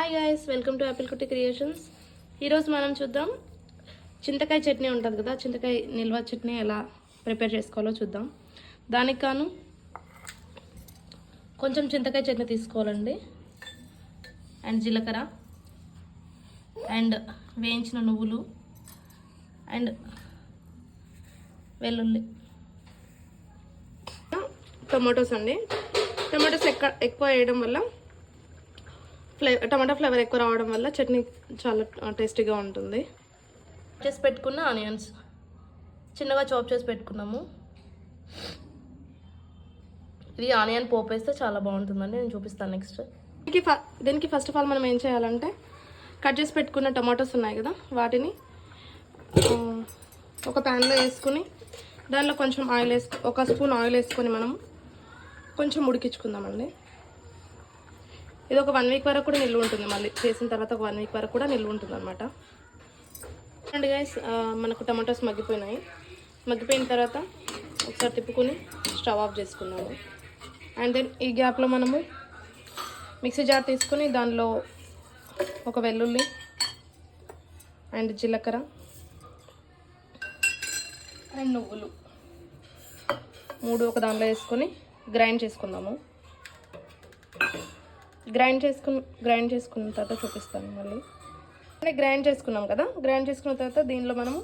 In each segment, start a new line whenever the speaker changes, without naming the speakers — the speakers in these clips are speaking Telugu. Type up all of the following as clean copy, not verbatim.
Hi guys, welcome to Apple కుట్టి క్రియేషన్స్. ఈరోజు మనం చూద్దాం చింతకాయ చట్నీ ఉంటుంది కదా, చింతకాయ నిల్వ చట్నీ ఎలా ప్రిపేర్ చేసుకోవాలో చూద్దాం. దానికి కాను కొంచెం చింతకాయ చట్నీ తీసుకోవాలండి, అండ్ జీలకర్ర, అండ్ వేయించిన నువ్వులు, అండ్ వెల్లుల్లి, టొమాటోస్ అండి. టొమాటోస్ ఎక్కువ వేయడం వల్ల టమాటా ఫ్లేవర్ ఎక్కువ రావడం వల్ల చట్నీ చాలా టేస్టీగా ఉంటుంది. చేసి పెట్టుకున్న ఆనియన్స్ చిన్నగా చాప్ చేసి పెట్టుకున్నాము. ఇది ఆనియన్ పోపు వేస్తే చాలా బాగుంటుందండి, నేను చూపిస్తాను నెక్స్ట్. దీనికి ఫస్ట్ ఆఫ్ ఆల్ మనం ఏం చేయాలంటే, కట్ చేసి పెట్టుకున్న టమాటోస్ ఉన్నాయి కదా, వాటిని ఒక ప్యాన్లో వేసుకుని దానిలో కొంచెం ఆయిల్ ఒక స్పూన్ ఆయిల్ వేసుకొని మనం కొంచెం ఉడికించుకుందామండి. ఇది ఒక 1 వీక్ వరకు కూడా నిల్వ ఉంటుంది, మళ్ళీ చేసిన తర్వాత ఒక 1 వీక్ వరకు కూడా నిల్వ ఉంటుంది అనమాట. అండ్ గైస్, మనకు టమాటోస్ మగ్గిపోయిన తర్వాత ఒకసారి తిప్పుకొని స్టవ్ ఆఫ్ చేసుకున్నాము. అండ్ దెన్ ఈ గ్యాప్లో మనము మిక్సీ జార్ తీసుకొని దానిలో ఒక వెల్లుల్లి అండ్ జీలకర్ర అండ్ నువ్వులు 3 ఒక దానిలో వేసుకొని గ్రైండ్ చేసుకుందాము. గ్రైండ్ చేసుకున్న తర్వాత చూపిస్తాను మళ్ళీ. గ్రైండ్ చేసుకున్నాం కదా, గ్రైండ్ చేసుకున్న తర్వాత దీనిలో మనము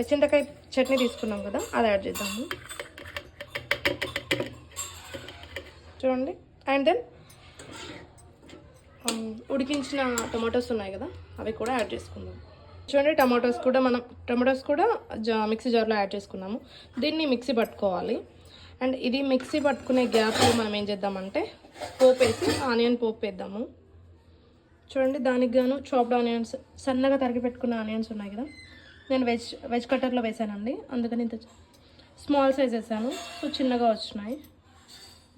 చింతకాయ చట్నీ తీసుకున్నాం కదా, అది యాడ్ చేద్దాము. చూడండి. అండ్ దెన్ ఉడికించిన టమాటోస్ ఉన్నాయి కదా, అవి కూడా యాడ్ చేసుకుందాం. చూడండి, టమాటోస్ కూడా మిక్సీ జార్లో యాడ్ చేసుకున్నాము. దీన్ని మిక్సీ పట్టుకోవాలి. అండ్ ఇది మిక్సీ పట్టుకునే గ్యాప్లో మనం ఏం చేద్దామంటే, పోపు వేసి ఆనియన్ పోపు వేద్దాము. చూడండి, దానికి గాను చాప్డ్ ఆనియన్స్, సన్నగా తరిగి పెట్టుకున్న ఆనియన్స్ ఉన్నాయి కదా, నేను వెజ్ కట్టర్లో వేసానండి, అందుకని ఇంత స్మాల్ సైజ్ వేసాను, సో చిన్నగా వచ్చినాయి.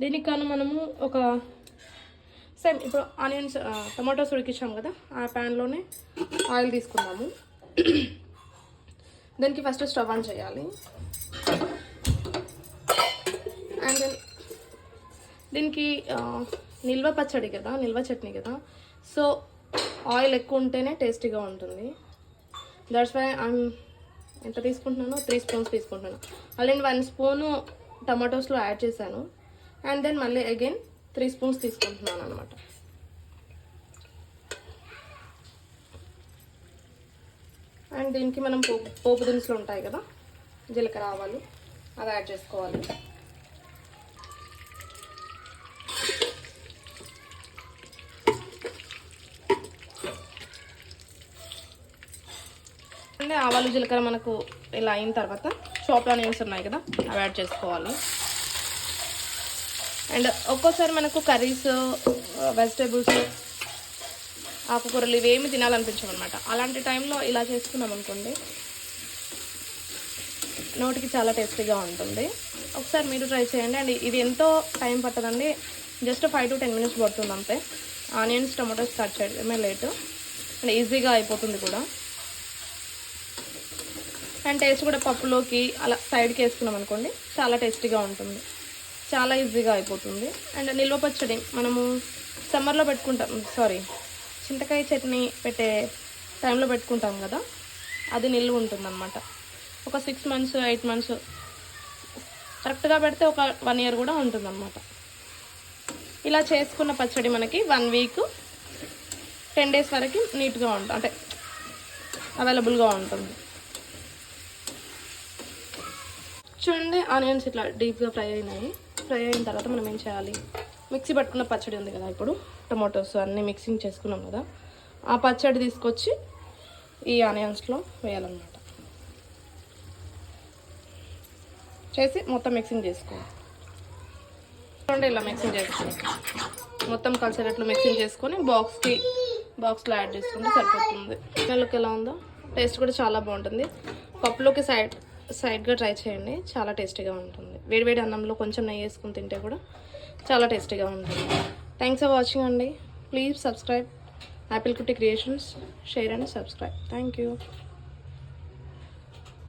దీనికి గాను మనము ఒక సేమ్ ఇప్పుడు ఆనియన్స్ టమాటోస్ ఉడికించాము కదా, ఆ ప్యాన్లోనే ఆయిల్ తీసుకుందాము. దానికి ఫస్ట్ స్టవ్ ఆన్ చేయాలి. అండ్ దెన్ దీనికి నిల్వ పచ్చడి కదా, నిల్వ చట్నీ కదా, సో ఆయిల్ ఎక్కువ ఉంటేనే టేస్టీగా ఉంటుంది. దట్స్ వై ఎంత తీసుకుంటున్నాను, 3 స్పూన్స్ తీసుకుంటున్నాను. ఆల్రెడీ 1 స్పూను టమాటోస్లో యాడ్ చేశాను. అండ్ దెన్ మళ్ళీ అగైన్ 3 స్పూన్స్ తీసుకుంటున్నాను అనమాట. అండ్ దీనికి మనం పోపు దినుసులు ఉంటాయి కదా, జీలకర్ర, ఆవాలు, అవి యాడ్ చేసుకోవాలి. ఆవాలు జీలకర్ర మనకు ఇలా అయిన తర్వాత చాప్డ్ ఆనియన్స్ ఉన్నాయి కదా, అవి యాడ్ చేసుకోవాలి. అండ్ ఒక్కోసారి మనకు కర్రీస్, వెజిటేబుల్స్, ఆకుకూరలు ఇవేమి తినాలనిపించమన్నమాట. అలాంటి టైంలో ఇలా చేసుకున్నాం అనుకోండి, నోటికి చాలా టేస్టీగా ఉంటుంది. ఒకసారి మీరు ట్రై చేయండి. అండ్ ఇది ఎంతో టైం పట్టదండి, జస్ట్ 5 to 10 minutes పడుతుంది అంతే. ఆనియన్స్ టమాటోస్ కట్ చేయడమే లేట్, అండ్ ఈజీగా అయిపోతుంది కూడా. అండ్ టేస్ట్ కూడా పప్పులోకి అలా సైడ్కి వేసుకున్నాం అనుకోండి, చాలా టేస్టీగా ఉంటుంది, చాలా ఈజీగా అయిపోతుంది. అండ్ నిల్వ పచ్చడి మనము సమ్మర్లో చింతకాయ చట్నీ పెట్టే టైంలో పెట్టుకుంటాం కదా, అది నిల్వ ఉంటుందన్నమాట. ఒక 6 months 8 months కరెక్ట్గా పెడితే ఒక 1 year కూడా ఉంటుందన్నమాట. ఇలా చేసుకున్న పచ్చడి మనకి 1 week 10 days వరకు నీట్గా ఉంటుంది, అంటే అవైలబుల్గా ఉంటుంది. చూడండి, ఆనియన్స్ ఇట్లా డీప్గా ఫ్రై అయిన తర్వాత మనం ఏం చేయాలి, మిక్సీ పట్టుకున్న పచ్చడి ఉంది కదా, ఇప్పుడు టమాటోస్ అన్నీ మిక్సింగ్ చేసుకున్నాం కదా, ఆ పచ్చడి తీసుకొచ్చి ఈ ఆనియన్స్లో వేయాలన్నమాట. చేసి మొత్తం మిక్సింగ్ చేసుకోవాలి. చూడండి, ఇలా మిక్సింగ్ చేసుకోవాలి, మొత్తం కలిసేటట్లు మిక్సింగ్ చేసుకొని బాక్స్లో యాడ్ చేసుకుంటే సరిపోతుంది. స్మెల్కి ఎలా ఉందో, టేస్ట్ కూడా చాలా బాగుంటుంది. పప్పులోకి సైడ్గా ట్రై చేయండి, చాలా టేస్టీగా ఉంటుంది. వేడివేడి అన్నంలో కొంచెం నెయ్యి వేసుకుని తింటే కూడా చాలా టేస్టీగా ఉంటుంది. థ్యాంక్స్ ఫర్ వాచింగ్ అండి. ప్లీజ్ సబ్స్క్రైబ్ యాపిల్ కుట్టి creations, share and subscribe. Thank you.